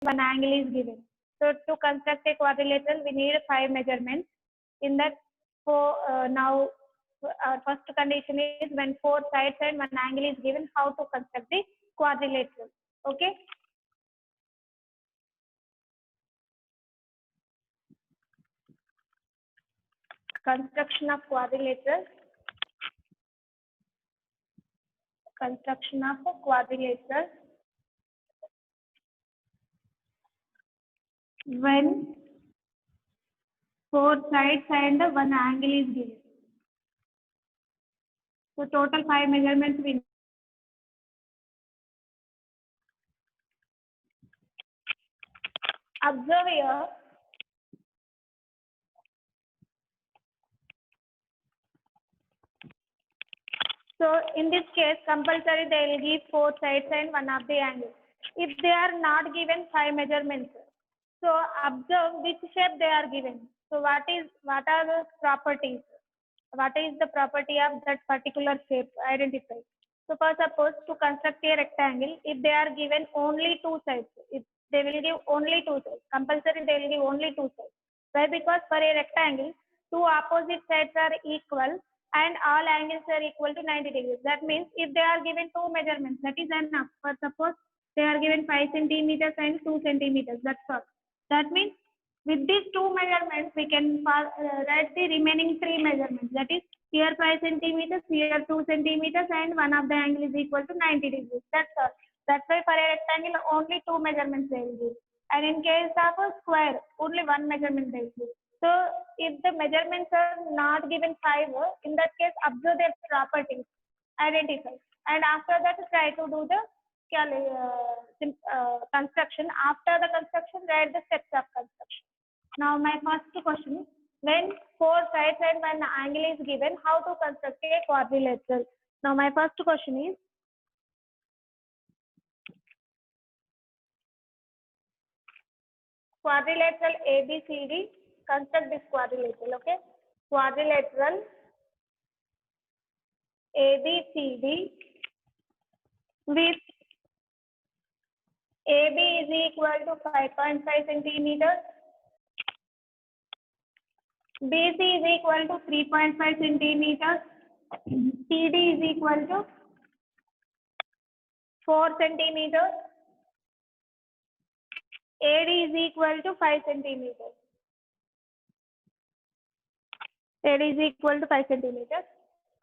one angle is given. So to construct a quadrilateral, we need 5 measurements. In that, now our first condition is when 4 sides and one angle is given, how to construct the quadrilateral. Okay. Construction of quadrilateral. Construction of a quadrilateral. When 4 sides and one angle is given. So total 5 measurements we need. Observe here. So in this case, compulsory they will give 4 sides and one of the angles. If they are not given 5 measurements, so observe which shape they are given. So what are the properties? What is the property of that particular shape? Identify. So for suppose to construct a rectangle, if they are given only 2 sides, if they will give only 2 sides, compulsory they will give only 2 sides. Why? Because for a rectangle, 2 opposite sides are equal and all angles are equal to 90 degrees. That means if they are given 2 measurements, that is enough. For suppose they are given 5 centimeters and 2 centimeters. That's all. That means with these 2 measurements, we can write the remaining 3 measurements. That is here 5 centimeters, here 2 centimeters, and one of the angle is equal to 90 degrees. That's all. That's why for a rectangle, only 2 measurements they will give. And in case of a square, only 1 measurement they will give. So if the measurements are not given 5, in that case, observe their properties, identify. And after that, try to do the construction. After the construction, write the steps of construction. Now my first question is, when 4 sides and one angle is given, how to construct a quadrilateral? Now my first question is, quadrilateral ABCD, construct this quadrilateral, okay? Quadrilateral ABCD with AB is equal to 5.5 centimeters, BC is equal to 3.5 centimeters, CD is equal to 4 centimeters, AD is equal to 5 centimeters. AD is equal to 5 centimeters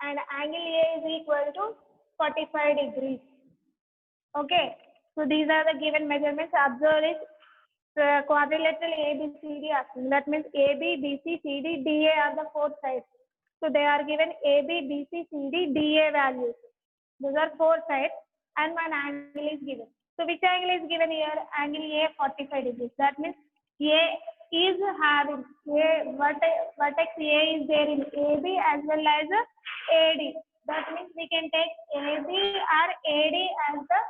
and angle A is equal to 45 degrees. Okay, so these are the given measurements. Observe it. Quadrilateral ABCD asking. That means AB, BC, CD, DA are the 4 sides. So they are given AB, BC, CD, DA values. Those are 4 sides and one angle is given. So which angle is given here? Angle A 45 degrees. That means A is having vertex A is there in AB as well as AD. That means we can take AB or AD as the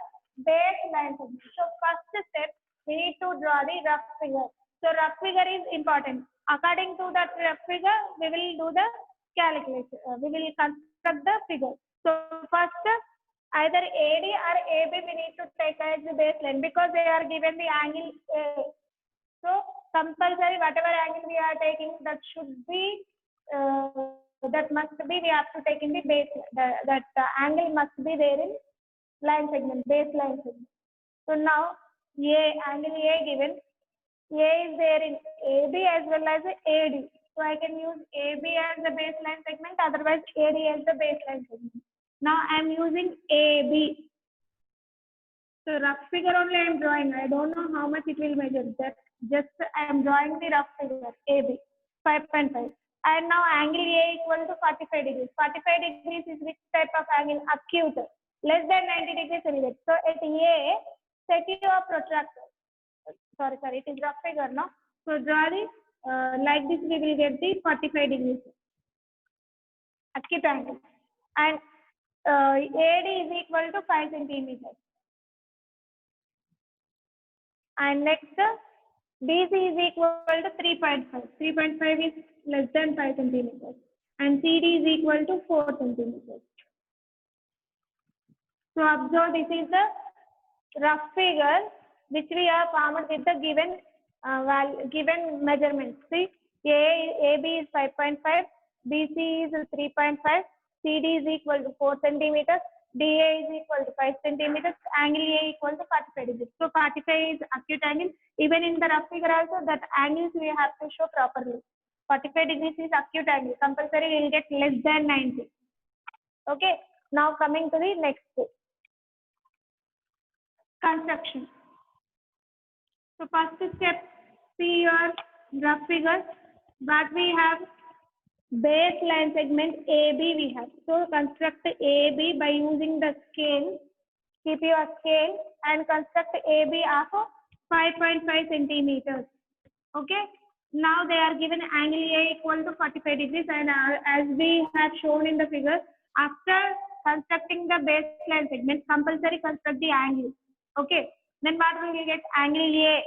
base line segment. So first step, we need to draw the rough figure. So rough figure is important. According to that rough figure, we will do the calculation. We will construct the figure. So first, either AD or AB we need to take as the baseline because they are given the angle A. So compulsory whatever angle we are taking, that should be that must be we have to take in the base. That angle must be there in line segment, baseline segment. So now angle A given, A is there in AB as well as AD. So I can use AB as the baseline segment, otherwise AD as the baseline segment. Now I am using AB. So rough figure only I am drawing. I don't know how much it will measure. Just I am drawing the rough figure AB 5.5. And now angle A equal to 45 degrees. 45 degrees is which type of angle? Acute. Less than 90 degrees elevate. So at A, set your protractor. Sorry, it is rough figure, no? So draw the, like this we will get the 45 degrees. Acute angle. And AD is equal to 5 centimeters. And next, BC is equal to 3.5. 3.5 is less than 5 centimeters. And CD is equal to 4 centimeters. So observe, this is the rough figure which we are formed with the given measurements. See, AB is 5.5, BC is 3.5, CD is equal to 4 centimeters, DA is equal to 5 centimeters, angle A equal to 45 degrees. So 45 is acute angle. Even in the rough figure also, that angles we have to show properly. 45 degrees is acute angle. Compulsory we will get less than 90. Okay. Now coming to the next step. Construction. So first step, see your rough figure. But we have base line segment AB we have. So construct AB by using the scale. Keep your scale and construct AB of 5.5 centimeters. Okay. Now they are given angle A equal to 45 degrees, and as we have shown in the figure, after constructing the baseline segment, compulsory construct the angle. Okay. Then what we will get? Angle A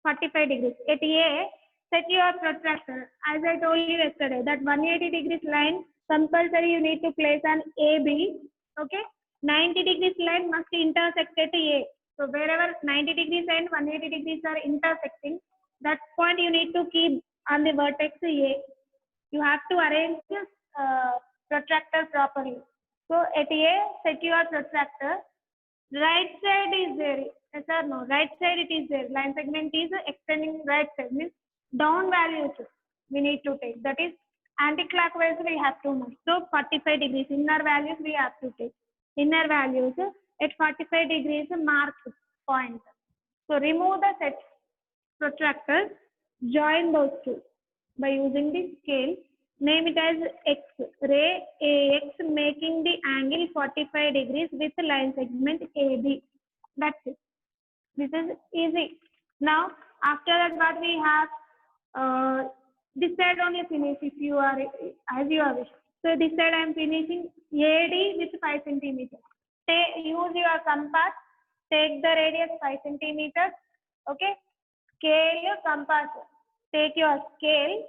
45 degrees. At A, set your protractor. As I told you yesterday, that 180 degrees line compulsory you need to place on AB. Okay. 90 degrees line must intersect at A. So wherever 90 degrees and 180 degrees are intersecting, that point you need to keep on the vertex A. You have to arrange protractor properly. So at A, set your protractor. Right side is there. Yes or no? Right side it is there. Line segment is extending right side. Means down values we need to take. That is anti-clockwise we have to move. So 45 degrees inner values we have to take. Inner values at 45 degrees mark point. So remove the set protractors, join those two by using the scale. Name it as X, ray AX, making the angle 45 degrees with line segment AB. That's it. This is easy. Now, after that, what we have, this side only finish if you are, as you are wish. So this side I am finishing AD with 5 centimeters. Use your compass, take the radius 5 centimeters. Okay. Scale compass. Take your scale.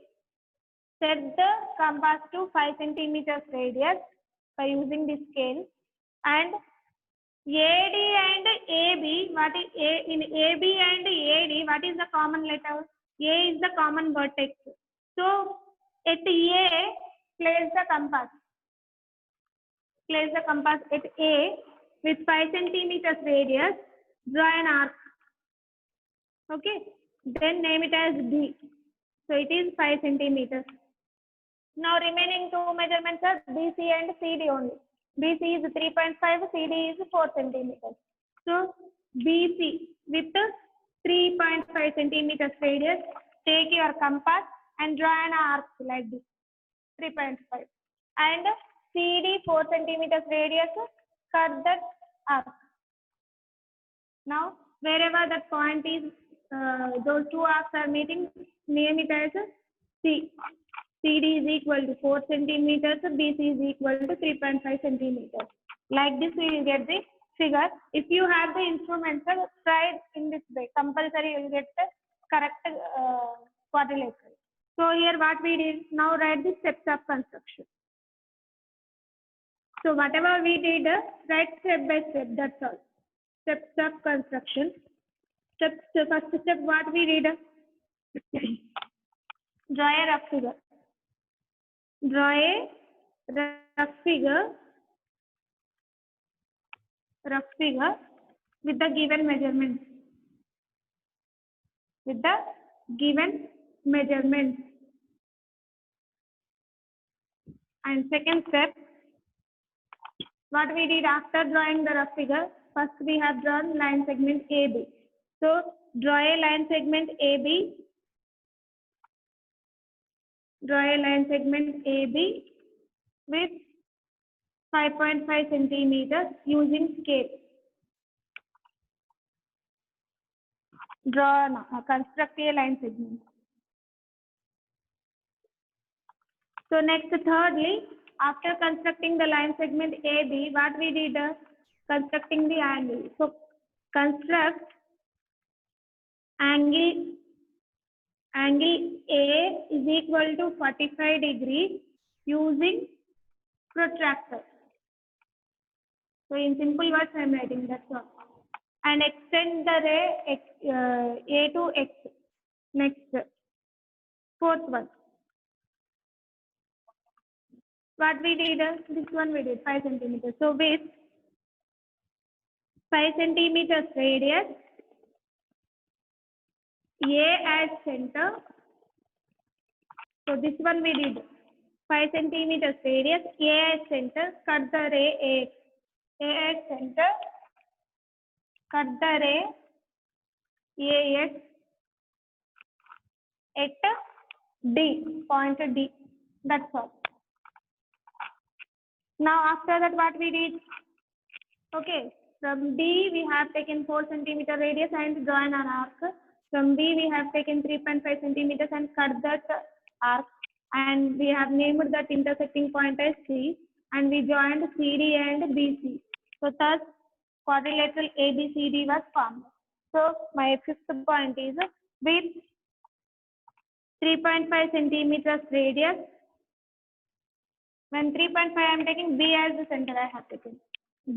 Set the compass to 5 centimeters radius by using the scale. And AD and AB, what is in AB and AD, what is the common letter? A is the common vertex. So at A, place the compass. Place the compass at A with 5 centimeters radius. Draw an arc. Okay. Then name it as B. So it is 5 centimeters. Now remaining two measurements are BC and CD only. BC is 3.5, CD is 4 centimeters. So BC with 3.5 centimeters radius, take your compass and draw an arc like this, 3.5. And CD 4 centimeters radius, cut that arc. Now wherever that point is, those two arcs are meeting, name it as C. CD is equal to 4 centimeters, BC is equal to 3.5 centimeters. Like this, we will get the figure. If you have the instruments, try it in this way. Compulsory, you will get the correct quadrilateral. So here what we did, now write the steps of construction. So whatever we did, write step by step, that's all. Steps of construction. First step, what we did, draw a rough figure. Draw a rough figure with the given measurements. With the given measurements. And second step, what we did after drawing the rough figure, first we have drawn line segment AB. So draw a line segment AB. Draw a line segment AB with 5.5 centimeters using scale. Construct a line segment. So next, thirdly, after constructing the line segment AB, what we did, constructing the angle. So construct angle A is equal to 45 degrees using protractor. So in simple words, I am writing, that's all. and extend the ray A to X. Next, fourth one. What we did, this one we did 5 centimeters. So with 5 centimeters radius, A as center. So this one we did 5 centimeters radius, A as center, cut the ray AX. A as center, cut the ray AX at D, point D. That's all. Now after that what we did? Okay, from D we have taken 4 centimeter radius and drawn an arc. From B we have taken 3.5 centimeters and cut that arc, and we have named that intersecting point as C, and we joined CD and BC. So thus quadrilateral ABCD was formed. So my fifth point is with 3.5 centimeters radius. When 3.5 I am taking B as the center, I have taken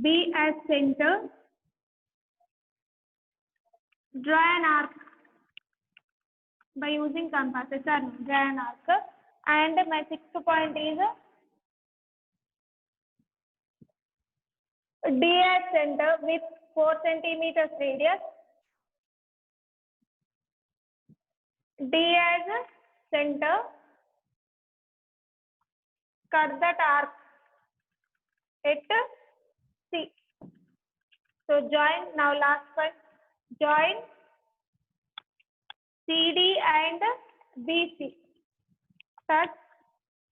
B as center, draw an arc by using compass. Draw an arc. And my sixth point is D as center with 4 centimeters radius. D as center, cut that arc at C. So join, now last one, join CD and BC. Thus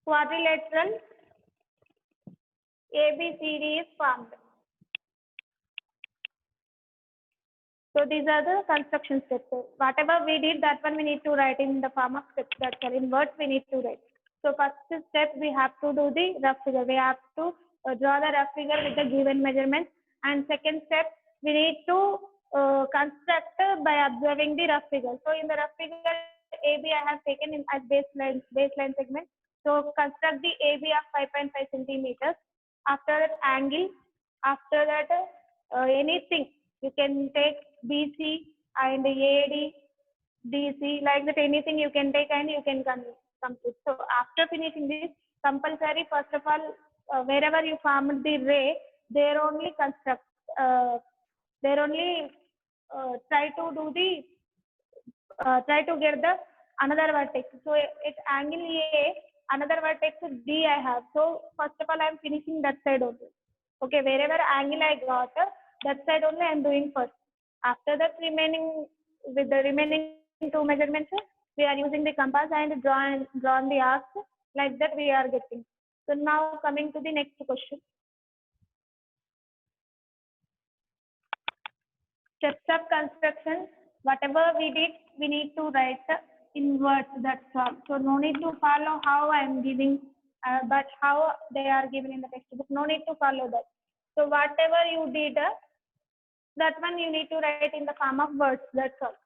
quadrilateral ABCD is formed. So these are the construction steps. So whatever we did, that one we need to write in the form of steps. That's all. In words we need to write. So first step we have to do the rough figure. We have to draw the rough figure with the given measurements. And second step we need to construct by observing the rough figure. So in the rough figure AB I have taken in as baseline segment. So construct the AB of 5.5 centimeters. After that angle. After that anything. You can take BC and AD, DC, like that anything you can take and you can complete. So after finishing this, compulsory, first of all, wherever you formed the ray, there only construct, there only try to do the, try to get the another vertex. So at angle A, another vertex D I have. So first of all, I am finishing that side only. Okay, wherever angle I got, that side only I am doing first. After that, with the remaining 2 measurements, we are using the compass and drawn the arcs. Like that we are getting. So now coming to the next question. Steps of construction. Whatever we did, we need to write in words. That's all. So no need to follow how I am giving, but how they are given in the textbook. No need to follow that. So whatever you did, that one you need to write in the form of words. That's all.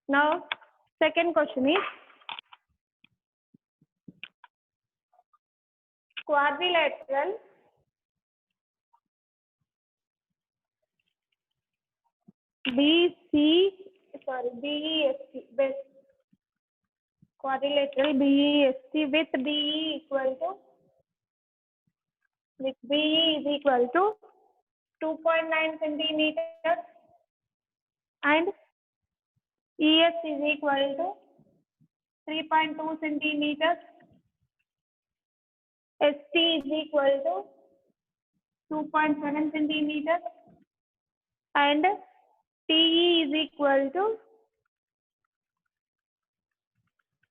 Now, second question is quadrilateral BEST, quadrilateral BEST with BE is equal to 2.9 centimeters and ES is equal to 3.2 centimeters. ST is equal to 2.7 centimeters and TE is equal to,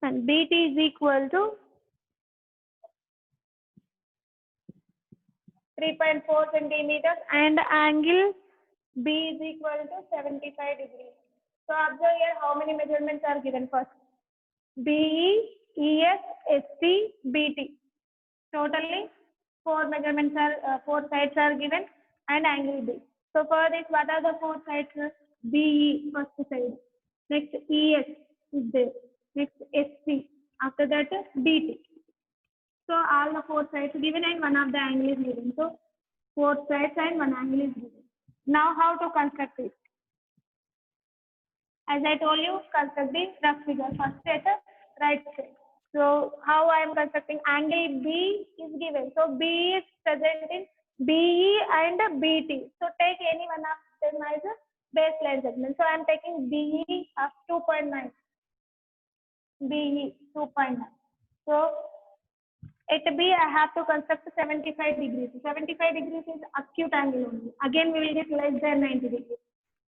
and BT is equal to 3.4 centimeters and angle B is equal to 75 degrees. So observe here how many measurements are given first. BE, ES, ST, BT. Totally 4 measurements are, 4 sides are given and angle B. So for this, what are the 4 sides? BE, first side. Next ES is there. Next ST. After that BT. So all the four sides given and one of the angle is given. So four sides and one angle is given. Now how to construct it? As I told you, construct the rough figure first at the right side. So how I am constructing angle B is given. So B is present in BE and BT. So take any one of them as a baseline segment. So I am taking BE of 2.9. BE 2.9. So at B I have to construct 75 degrees. 75 degrees is acute angle only. Again we will get less than 90 degrees.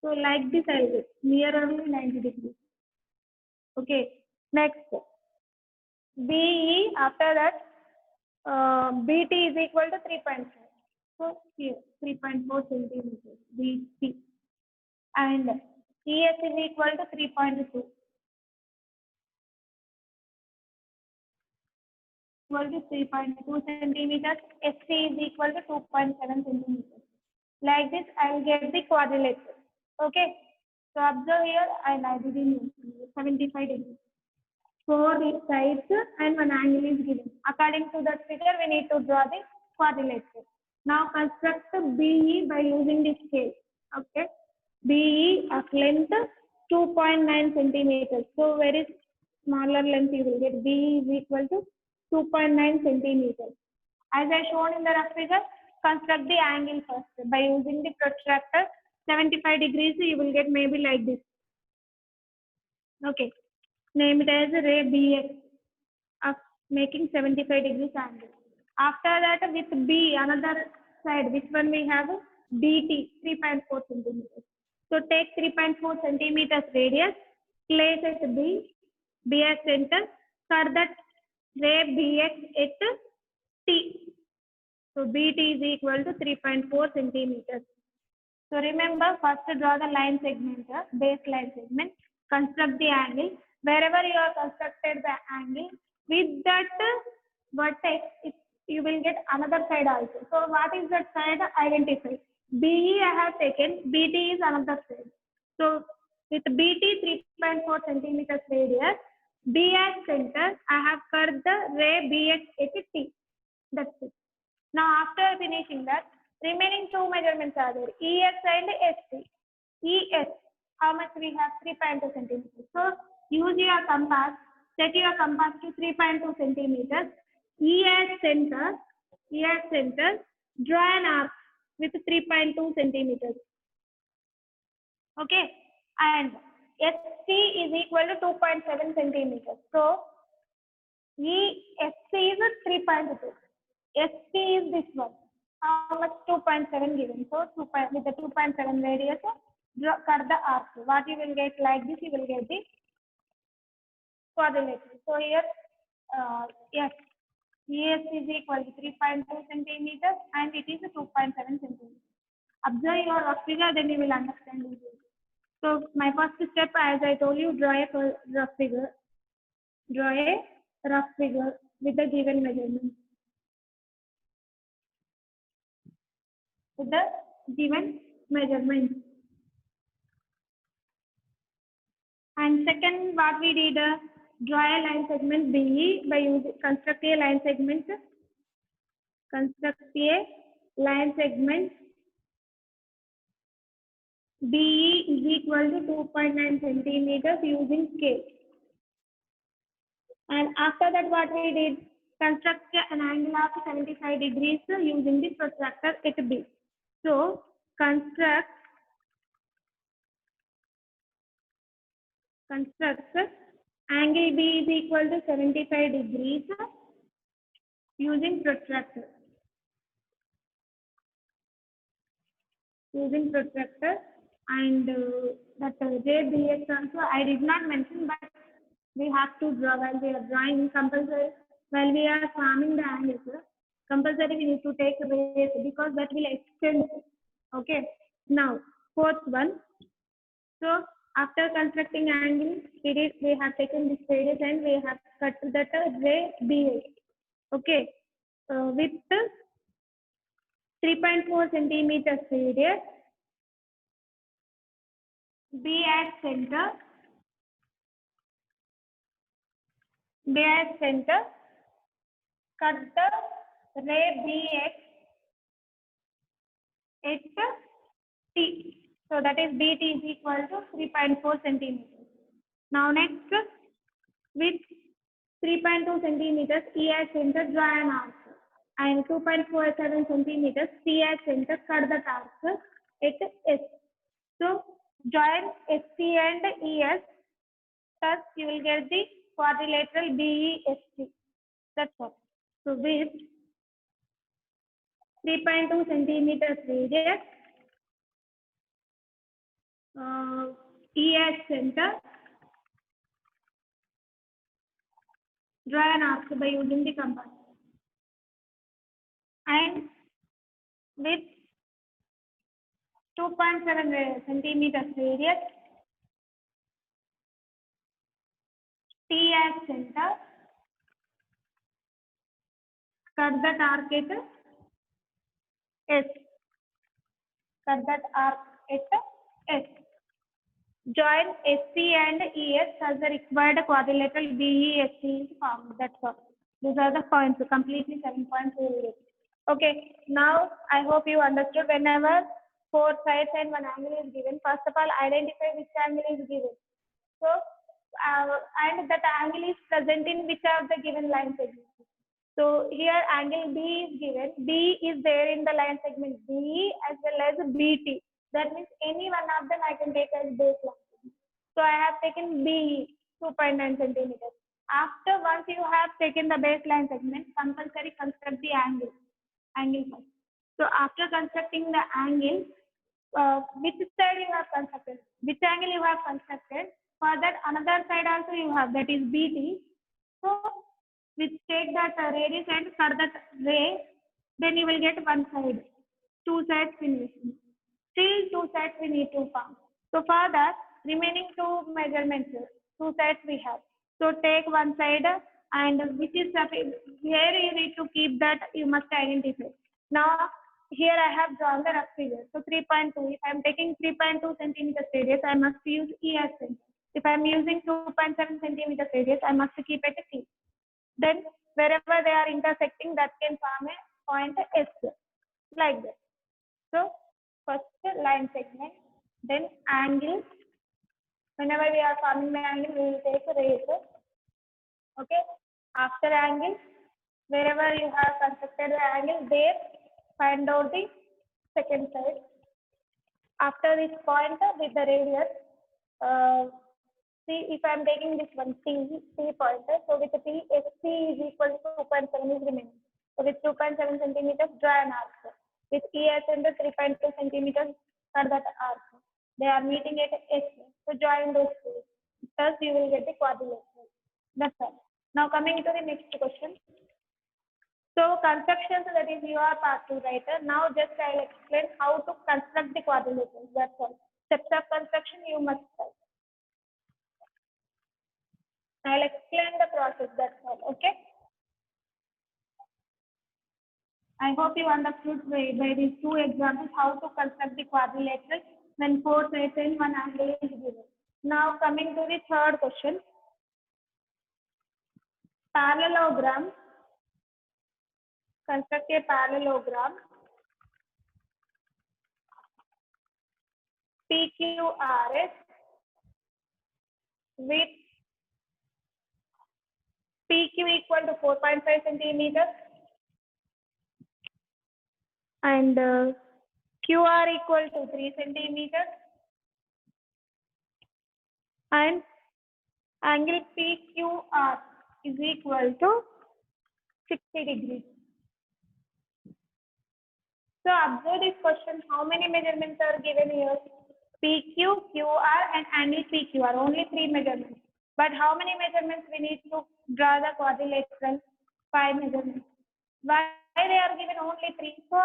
So like this I will get nearly 90 degrees. Okay. Next. BE after that BT is equal to 3.5. So here 3.4 centimeters BT and ES is equal to 3.2. Equal to 3.2 centimeters. SC is equal to 2.7 centimeters. Like this, I will get the quadrilateral. Okay. So observe here, and I did in 75 degrees. Four sides and one angle is given. According to that figure, we need to draw the quadrilateral. Now construct BE by using the scale. Okay. BE of length 2.9 centimeters. So very smaller length you will get. BE is equal to 2.9 centimeters. As I shown in the rough figure, construct the angle first. By using the protractor 75 degrees, you will get maybe like this. Okay. Name it as ray BX of making 75 degrees angle. After that, with B, another side, which one we have? BT, 3.4 centimeters. So take 3.4 centimeters radius, place at B, B as center, for that ray BX at T. So BT is equal to 3.4 centimeters. So remember, first draw the line segment, baseline segment, construct the angle. Wherever you have constructed the angle, with that vertex, you will get another side also. So what is that side? Identify. BE I have taken, BT is another side. So with BT 3.4 centimeters radius, B as center, I have cut the ray BX at T. That's it. Now after finishing that, remaining two measurements are there, ES and ST. ES, how much we have? 3.2 centimeters. So use your compass, set your compass to 3.2 centimeters. ES center, draw an arc with 3.2 centimeters. Okay, and ST is equal to 2.7 centimeters. So ESC is 3.2. ST is this one. How much? 2.7 given. So with the 2.7 radius, cut the arc. What you will get like this, you will get the quadrilateral. So here, yes, ES is equal to 3.2 centimeters and it is 2.7 centimeters. Observe your rough figure, then you will understand it. So my first step, as I told you, draw a rough figure. Draw a rough figure with the given measurement. With the given measurement. And second, what we did, draw a line segment BE by using construct a line segment. Construct a line segment BE is equal to 2.9 centimeters using scale. And after that, what we did, construct an angle of 75 degrees using the protractor at B. So construct angle B is equal to 75 degrees using protractor. And that JBX also I did not mention, but we have to draw while we are drawing compulsory. While we are forming the angles, compulsory we need to take rays because that will extend. Okay. Now fourth one. So after constructing angle, we have taken this radius and we have cut that ray BA. Okay. With 3.4 centimeters radius, B as center, cut the ray BX at T. So that is BT is equal to 3.4 centimeters. Now next, with 3.2 centimeters, E as center, draw an arc. And 2.47 centimeters, C as center, cut the arc at S. So join SC and ES, thus you will get the quadrilateral BEST. That's all. So with 3.2 centimeters radius, ES center, draw an arc by using the compass. And with 2.7 centimeters radius, T as center, cut that arc at S. Cut that arc at S. Join SC and ES as the required quadrilateral BEST is formed. That's all. These are the points. Completely 7 points we will get. Okay. Now I hope you understood. Whenever 4 sides and 1 angle is given, first of all identify which angle is given. So and that angle is present in which of the given line segments. So here angle B is given. B is there in the line segment B as well as BT. That means any one of them I can take as baseline. So I have taken B 2.9 centimeters. After once you have taken the baseline segment, compulsory construct the angle first. So after constructing the angle, which side you have constructed? Which angle you have constructed? For that another side also you have, that is BT. So we take that radius and cut that ray, then you will get one side. Two sides we need. Still 2 sides we need to form. So for that, remaining 2 measurements, 2 sides we have. So take one side and which is here you need to keep that you must identify. Now here I have drawn the rough figure. So 3.2. If I am taking 3.2 centimeters radius, I must use E as center. If I am using 2.7 centimeters radius, I must keep it T. Then wherever they are intersecting, that can form a point S, like that. So first line segment, then angle. Whenever we are forming the angle, we will take a razor. Okay. After angle, wherever you have constructed the angle, there find out the second side. After this point with the radius, see if I am taking this one T pointer. So with the T, SC is equal to 2.7 is remaining. So with 2.7 centimeters, draw an arc. With E as center 3.2 centimeters, cut that arc. They are meeting at S. So join those two. Thus you will get the quadrilateral. That's all. Now coming to the next question. So construction, so that is you are part 2 writer. Now just I'll explain how to construct the quadrilateral. That's all. Steps of construction you must try. I'll explain the process. That's all. Okay. I hope you understood by these 2 examples how to construct the quadrilateral when 4 sides and 1 angle is given. Now coming to the third question. Parallelogram. Construct a parallelogram. PQRS with PQ equal to 4.5 centimeters and QR equal to 3 centimeters and angle PQR is equal to 60 degrees. So observe this question, how many measurements are given here? PQ, QR and angle PQR, only 3 measurements. But how many measurements we need to draw the quadrilateral? 5 measurements. Why they are given only 3? So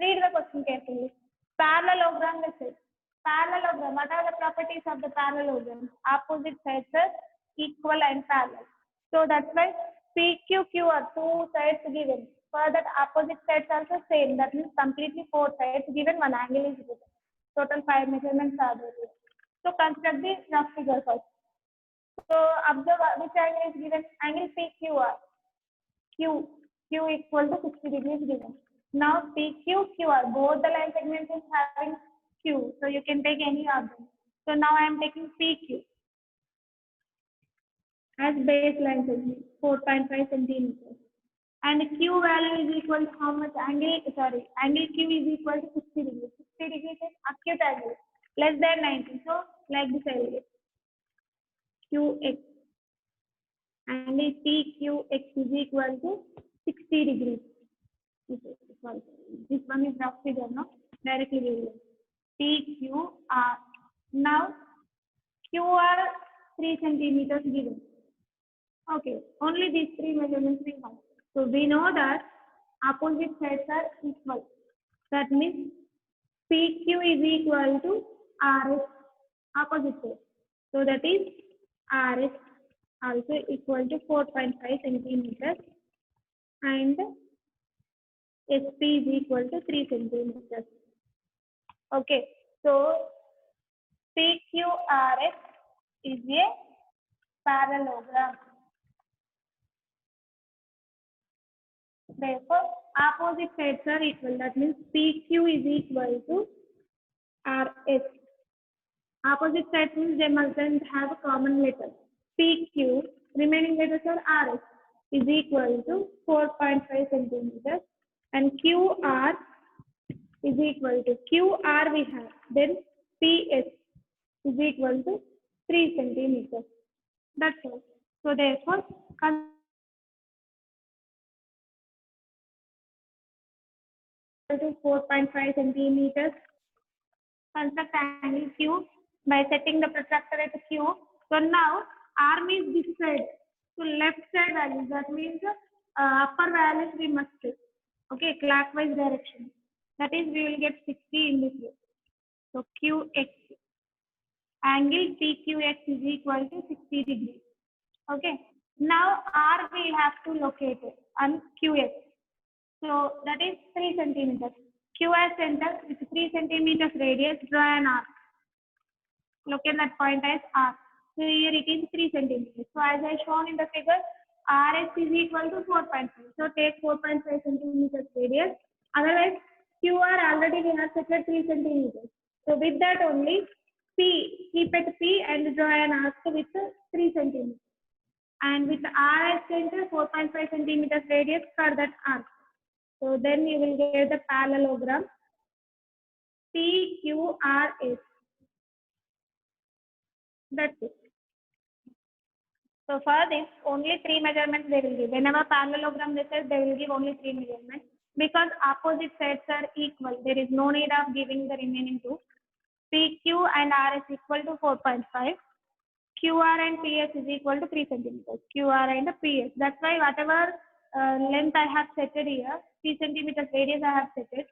read the question carefully. Parallelogram is it. Parallelogram, what are the properties of the parallelogram? Opposite sides are equal and parallel. So that's why PQQR, 2 sides given. For that opposite sides also same. That means completely 4 sides given, 1 angle is given. Total 5 measurements are there. So construct the rough figure first. So observe which angle is given. Angle PQR. Q equal to 60 degrees given. Now PQ, QR, both the line segments is having Q, so you can take any of them. So now I am taking PQ as baseline segment, 4.5 centimeters. And Q value is equal to how much angle, angle Q is equal to 60 degrees. 60 degrees is acute angle, less than 90. So like this I will get QX. Angle PQX is equal to 60 degrees. This one is rough figure, no? Directly we will PQR. Now QR 3 centimeters given. Okay, only these three measurements we have. So we know that opposite sides are equal. That means PQ is equal to RS, opposite side. So that is RS also equal to 4.5 centimeters and SP is equal to 3 centimeters. Okay, so PQRS is a parallelogram. Therefore, opposite sides are equal. That means PQ is equal to RS. Opposite sides means they mustn't have a common letter. PQ, remaining letters are RS, is equal to 4.5 centimeters. And QR is equal to QR we have. Then PS is equal to 3 centimeters. That's all. So therefore, to 4.5 centimeters. Construct angle Q by setting the protractor at Q. So now arm is this side. So left side values. That means upper values we must take. Okay, clockwise direction. That is we will get 60 in this way. So QX. Angle PQX is equal to 60 degrees. Okay. Now R we have to locate it on QX. So that is 3 centimeters. Q as center with 3 centimeters radius, draw an arc. Locate that point as R. So here it is 3 centimeters. So as I shown in the figure, RS is equal to 4.5. So take 4.5 centimeters radius. Otherwise, QR already we have set at 3 centimeters. So with that only, P, keep at P and draw an arc with 3 centimeters. And with R as center, 4.5 centimeters radius for that arc. So then you will get the parallelogram PQRS. That's it. So for this, only 3 measurements they will give. Whenever parallelogram they say, they will give only 3 measurements. Because opposite sides are equal, there is no need of giving the remaining 2. PQ and RS equal to 4.5. QR and PS is equal to 3 centimeters. QR and PS. That's why whatever length I have set it here, 3 centimeters radius I have set it.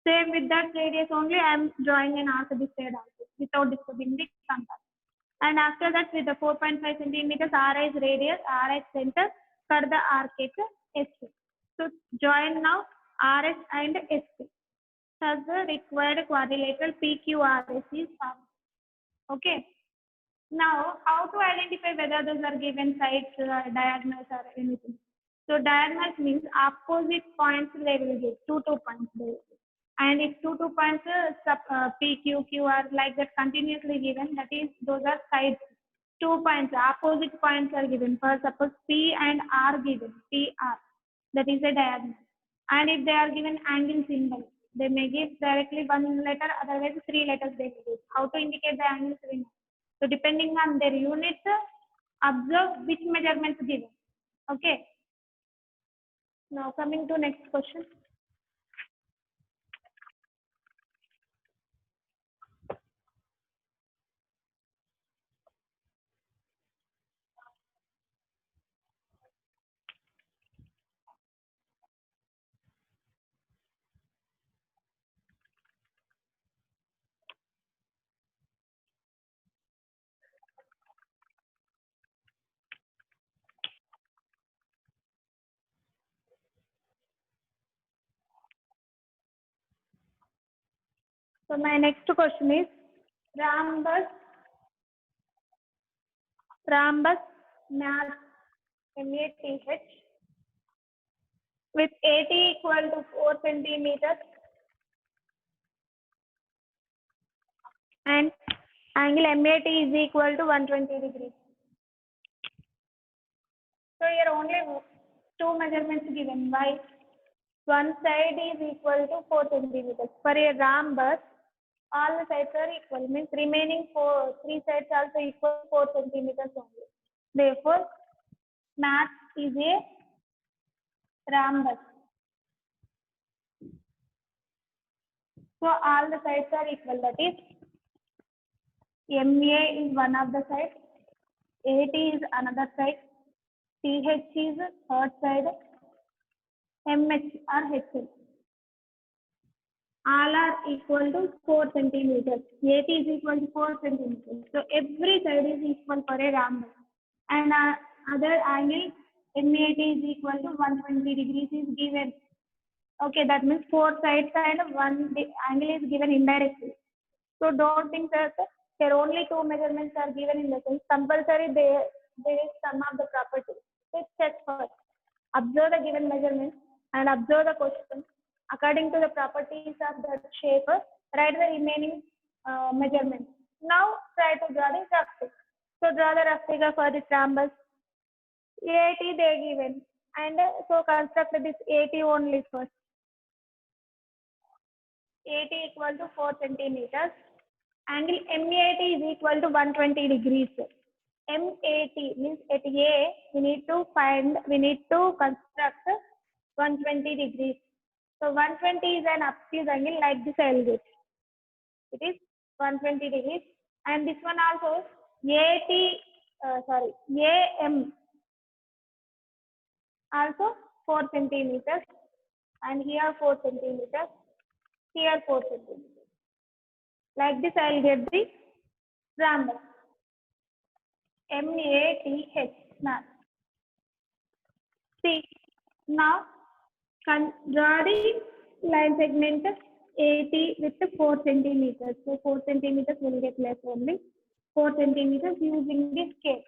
Same with that radius only, I am drawing an arc this side also without disturbing the contact. And after that, with the 4.5 centimeters, RS radius, RS center, for the arc at SP. So join now RS and SP. Thus the required quadrilateral PQRS is found. Okay. Now, how to identify whether those are given sides, diagonals or anything? So diagonals means opposite points they will give, 2 points they will give. And if 2 points P, Q, Q are like that continuously given, that is those are sides. 2 points, opposite points are given. For suppose P and R given, P, R, that is a diagonal. And if they are given angle symbol, they may give directly 1 letter, otherwise 3 letters they will give. How to indicate the angles we know. So depending on their units, observe which measurements given. Okay. Now coming to next question. So my next question is rhombus math, MATH, with AT equal to 4 centimeters and angle MAT is equal to 120 degrees. So here only two measurements given. Why? One side is equal to 4 centimeters. For a rhombus, all the sides are equal. Means remaining three sides also equal 4 centimeters only. Therefore, MAT is a rhombus. So all the sides are equal. That is, MA is one of the sides, AT is another side, TH is third side, MH or HL. All are equal to 4 centimeters. AT is equal to 4 centimeters. So every side is equal for a rhombus. And other angle MAT is equal to 120 degrees is given. Okay, that means 4 sides and one angle is given indirectly. So don't think that there only 2 measurements are given in the sense. Compulsory there is some of the properties. Let's check first. Observe the given measurements and observe the question. According to the properties of the shape, write the remaining measurements. Now try to draw the rough figure. So draw the rough figure for this rhombus. AT they given, and so construct this AT only first. AT equal to 4 centimeters. Angle MAT is equal to 120 degrees. MAT means at A we need to construct 120 degrees. So 120 is an obtuse angle like this I will get. It is 120 degrees, and this one also AM also 4 centimeters, and here 4 centimeters, here 4 centimeters. Like this I will get the rhombus. MATH. Now, see, now draw the line segment AT with 4 centimeters. So 4 centimeters will get less only. 4 centimeters using the scale.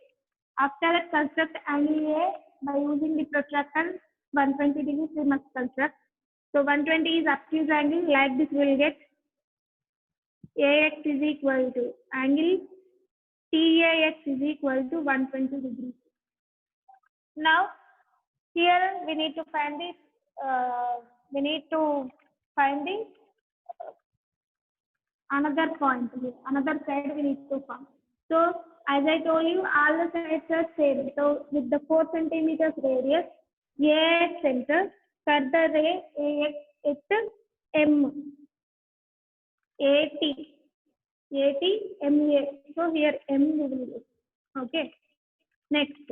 After that, construct angle A by using the protractor 120 degrees we must construct. So 120 is obtuse angle, like this we will get AX is equal to angle TAX is equal to 120 degrees. Now here we need to find the another point, another side we need to find. So as I told you, all the sides are same. So with the 4 centimeters radius, AX center, further ray AX at M, AT, MA. So here M we will get. Okay. Next,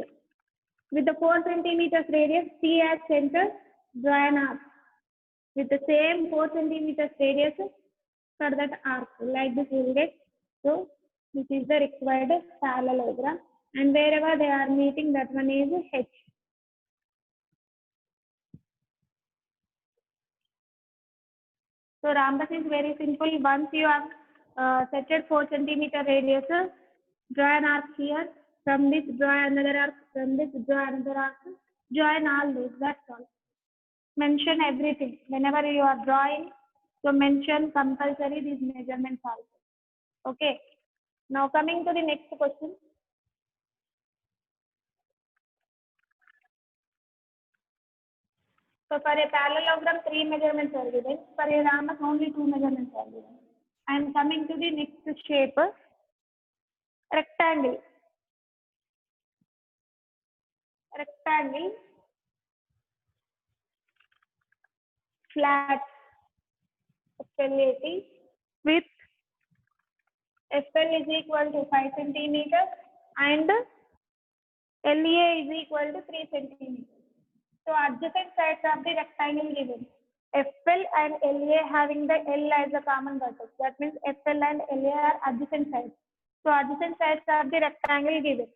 with the 4 centimeters radius, C as center, draw an arc. With the same 4 centimeters radius, for that arc, like this we will get. So this is the required parallelogram, and wherever they are meeting, that one is H. So rhombus is very simple. Once you have set 4 centimeter radius, draw an arc here. From this, draw another arc. From this, draw another arc. Join all these. That's all. Mention everything whenever you are drawing. So mention compulsory these measurements also. Okay. Now coming to the next question. So for a parallelogram, 3 measurements are given. For a rhombus, only 2 measurements are given. I am coming to the next shape, rectangle. Rectangle, flat, FLAT, with FL is equal to 5 centimeters and LA is equal to 3 centimeters. So adjacent sides of the rectangle given. FL and LA having the L as a common vertex. That means FL and LA are adjacent sides. So adjacent sides of the rectangle given.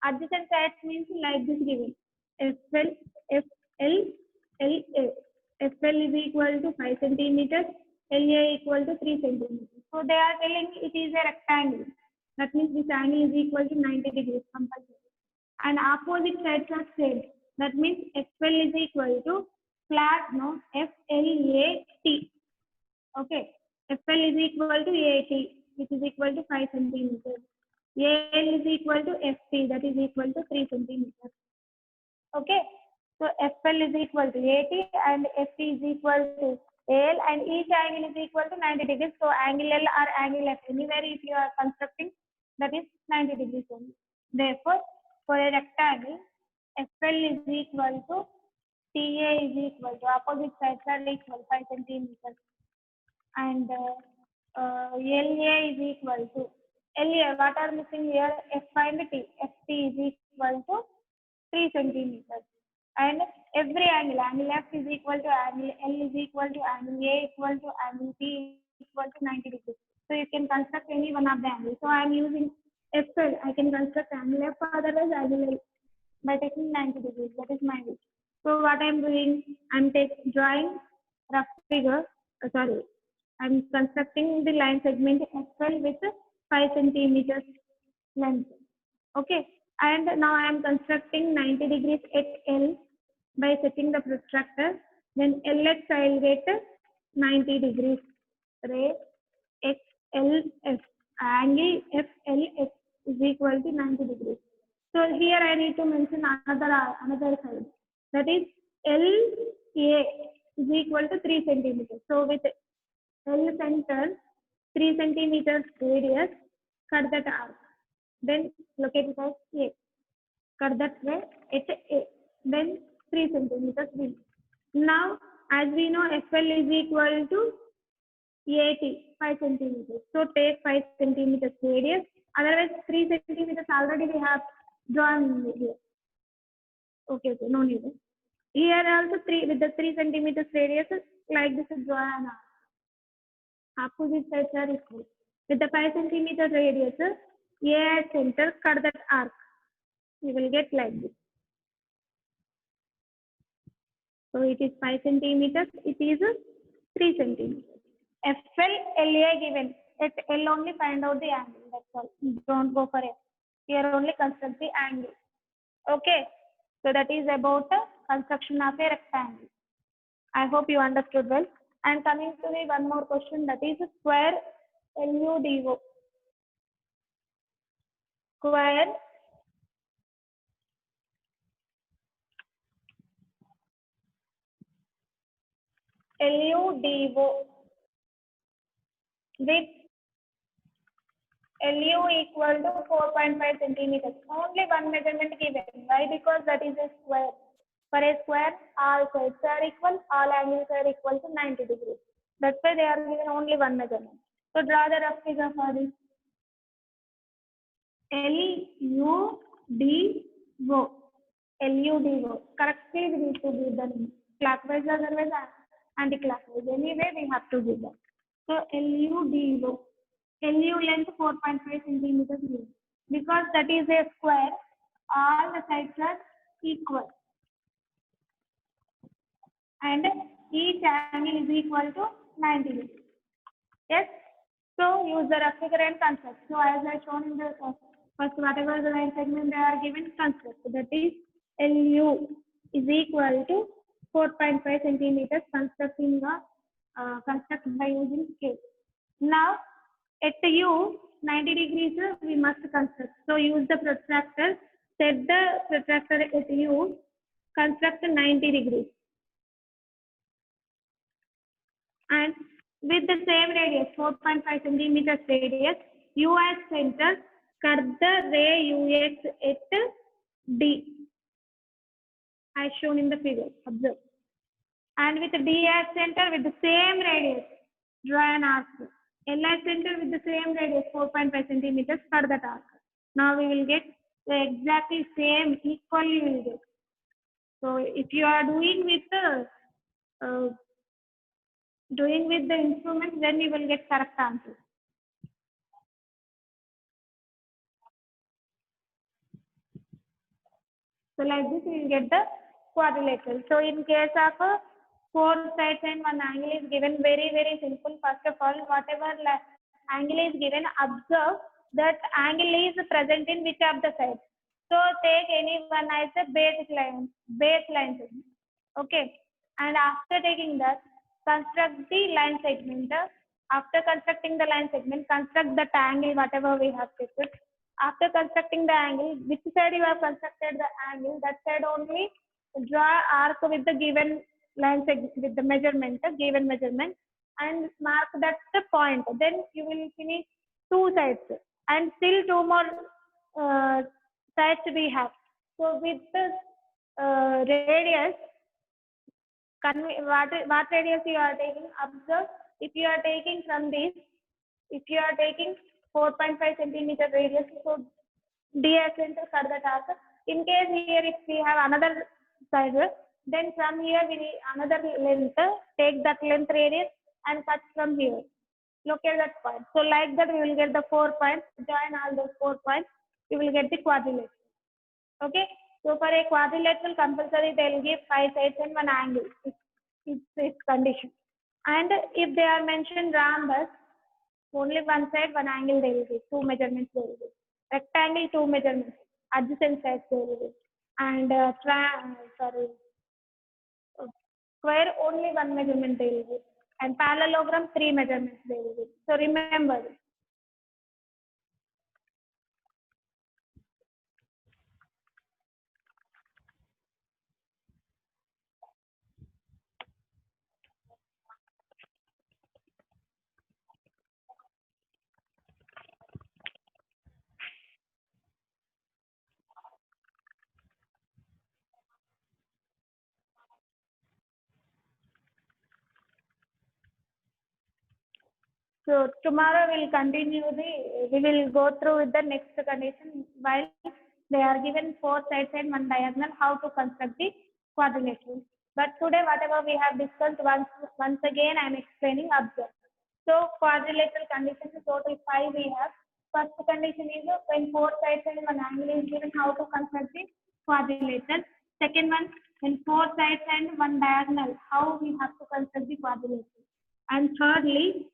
Adjacent sides means like this given. FL, FL, LA. FL is equal to 5 centimeters. LA equal to 3 centimeters. So they are telling it is a rectangle. That means this angle is equal to 90 degrees compulsory. And opposite sides are same. That means FL is equal to flat, no, FLAT. Okay, FL is equal to AT, which is equal to 5 centimeters. AL is equal to FT, that is equal to 3 centimeters. Okay, so FL is equal to AT and FT is equal to AL, and each angle is equal to 90 degrees. So angle L or angle F, anywhere if you are constructing, that is 90 degrees only. Therefore, for a rectangle, FL is equal to TA is equal to, opposite sides are equal, 5 centimeters. And LA is equal to, LA, what are missing here? F and T. FT is equal to 3 centimeters. And every angle, angle F is equal to angle L is equal to angle A equal to angle P equal to 90 degrees. So you can construct any one of the angles. So I am using FL. I can construct angle F, otherwise angle L by taking 90 degrees. That is my way. So what I am doing, I am drawing rough figure. I'm constructing the line segment FL with 5 centimeters length. Okay, and now I am constructing 90 degrees at L by setting the protractor. Then LX I will get 90 degrees. Ray XLF, angle FLX is equal to 90 degrees. So here I need to mention another side. That is LA is equal to 3 centimeters. So with L center, 3 centimeters radius, cut that arc. Then locate it as A. Cut that way at A. Then 3 centimeters B. Now, as we know, FL is equal to AT, 5 centimeters. So take 5 centimeters radius. Otherwise, 3 centimeters already we have drawn here. Okay, no need. Here also 3 with the 3 centimeters radius, like this is drawn an arc. Opposite sides are equal. With the 5 centimeter radius, A at center, cut that arc. You will get like this. So it is 5 centimeters, it is 3 centimeters. FL, LA given. At L only find out the angle, that's all. Don't go for F. Here only construct the angle. Okay, so that is about the construction of a rectangle. I hope you understood well. And coming to the one more question, that is square LUDO. Square LUDO with LU equal to 4.5 centimeters. Only one measurement given. Why? Because that is a square. For a square, all sides are equal, all angles are equal to 90 degrees. That's why they are given only one measurement. So draw the rough figure for this. LUDO. LUDO. Correctly we need to give the clockwise, otherwise anti-clockwise. Anyway, we have to give that. So LUDO. LU length 4.5 centimeters here. Because that is a square, all the sides are equal. And each angle is equal to 90 degrees. Yes? So use the rough figure and construct. So as I shown in the first, whatever the line segment they are given, construct. So that is LU is equal to 4.5 centimeters, constructing construct by using scale. Now, at U, 90 degrees we must construct. So use the protractor, set the protractor at U, construct 90 degrees. And with the same radius, 4.5 centimeters radius, U as center, cut the ray UX at D, as shown in the figure, observe. And with D as center, with the same radius, draw an arc. L as center with the same radius, 4.5 centimeters, cut that arc. Now we will get the exactly same, equally we will get. So if you are doing with the instrument, then you will get correct answer. So like this, you will get the quadrilateral. So in case of 4 sides and 1 angle is given, very, very simple. First of all, whatever angle is given, observe that angle is present in which of the sides. So take any one as a base line. Okay. And after taking that, construct the line segment. After constructing the line segment, construct the angle, whatever we have taken. After constructing the angle, which side you have constructed the angle, that side only draw arc with the given line segment, with the measurement, given measurement, and mark that the point. Then you will finish two sides, and still two more sides we have. So with the radius, what radius you are taking? Observe, if you are taking from this, if you are taking 4.5 centimeter radius, so D as center for the task. In case here if we have another side, then from here we need another length, take that length radius and cut from here. Locate that point. So like that we will get the 4 points, join all those 4 points, you will get the quadrilateral. Okay, so for a quadrilateral compulsory they will give 5 sides and 1 angle. It's condition. And if they are mentioned rhombus, only one side, one angle they will give, 2 measurements they will give. Rectangle, 2 measurements, adjacent sides they will give. And square, only 1 measurement they will give. And parallelogram, 3 measurements they will give. So remember this. So tomorrow we will go through with the next condition while they are given 4 sides and 1 diagonal, how to construct the quadrilateral. But today whatever we have discussed, once again I am explaining, observe. So quadrilateral conditions, total 5 we have. First condition is when 4 sides and 1 angle is given, how to construct the quadrilateral. Second one, when 4 sides and 1 diagonal, how we have to construct the quadrilateral. And thirdly,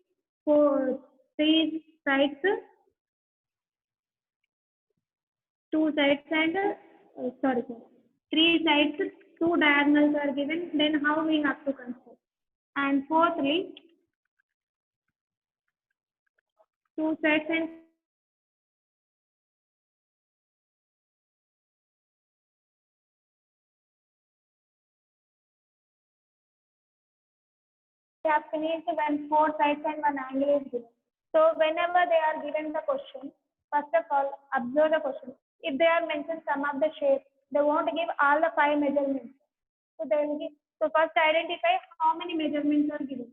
for 3 sides, 2 sides and 3 sides, 2 diagonals are given, then how we have to construct. And fourthly, 2 sides and we have finished when 4 sides and 1 angle is given. So whenever they are given the question, first of all, observe the question. If they are mentioned some of the shapes, they won't give all the 5 measurements. So they will give. So first identify how many measurements are given.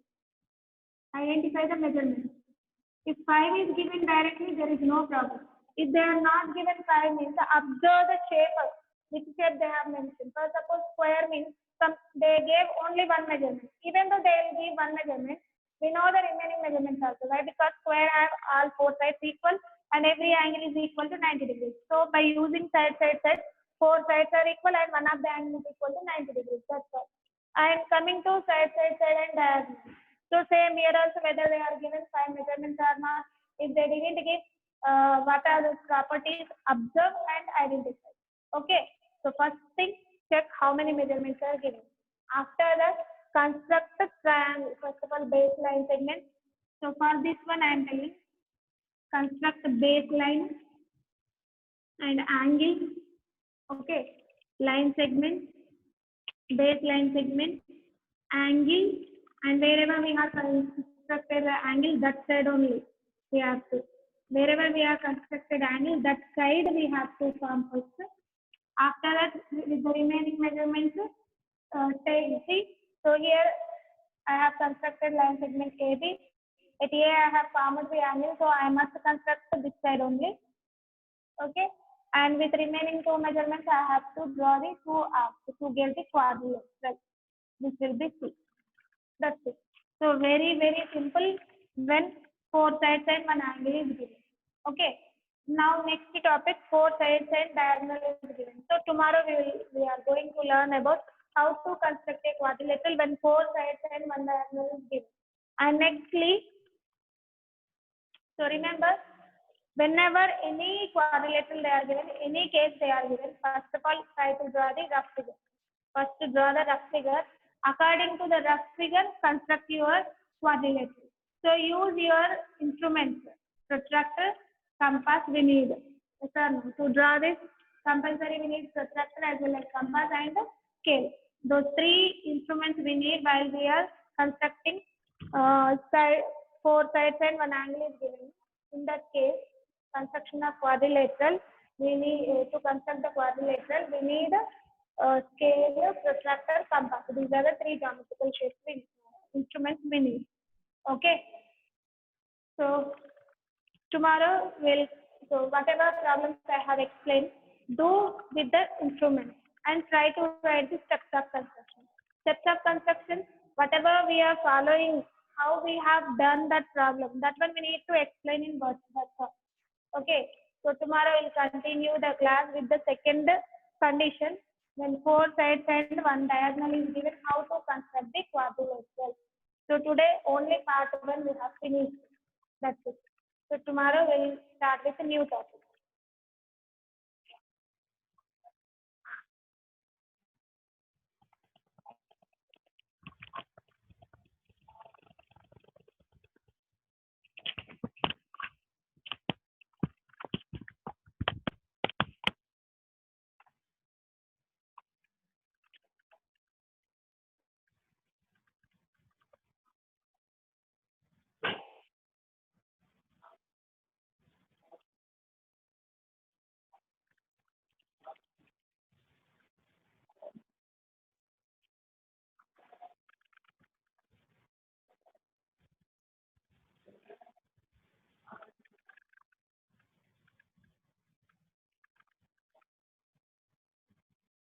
Identify the measurements. If 5 is given directly, there is no problem. If they are not given 5 means, observe the shape, which shape they have mentioned. For suppose square means they gave only 1 measurement. Even though they will give 1 measurement, we know the remaining measurements also. Why? Because square have all 4 sides equal and every angle is equal to 90 degrees. So by using side, 4 sides are equal and one of the angles is equal to 90 degrees. That's all. And coming to side and diagonal. So same here also, whether they are given 5 measurements or not. If they didn't give, what are the properties, observe and identify. Okay. So first thing, check how many measurements are given. After that, construct the triangle. First of all, baseline segment. So for this one, I am telling, construct the baseline and angle. Okay. Line segment, baseline segment, angle, and wherever we have constructed the angle, that side only we have to. Wherever we have constructed angle, that side we have to form first. After that, with the remaining measurements, take the. So here I have constructed line segment AB. At A I have formed the angle, so I must construct this side only. Okay. And with remaining 2 measurements, I have to draw the 2 arcs to get the quadrilateral. This will be C. That's it. So very, very simple when 4 sides and 1 angle is given. Okay. Now next topic, 4 sides and diagonal is given. So tomorrow we are going to learn about how to construct a quadrilateral when 4 sides and 1 diagonal is given. And nextly, so remember, whenever any quadrilateral they are given, any case they are given, first of all try to draw the rough figure. First draw the rough figure. According to the rough figure, construct your quadrilateral. So use your instruments, protractor, compass we need. Yes or no? To draw this, compulsory we need protractor as well as compass and scale. Those three instruments we need while we are constructing four sides and one angle is given. In that case, construction of quadrilateral, we need to construct the quadrilateral, we need scale, protractor, compass. These are the three geometrical shapes instruments we need. Okay. So tomorrow so whatever problems I have explained, do with the instruments and try to write the steps of construction. Steps of construction, whatever we are following, how we have done that problem, that one we need to explain in words. Okay. So tomorrow we'll continue the class with the second condition. When four sides and one diagonal is given, how to construct the quadrilateral. So today only part one we have finished. That's it. So tomorrow we'll start with a new topic.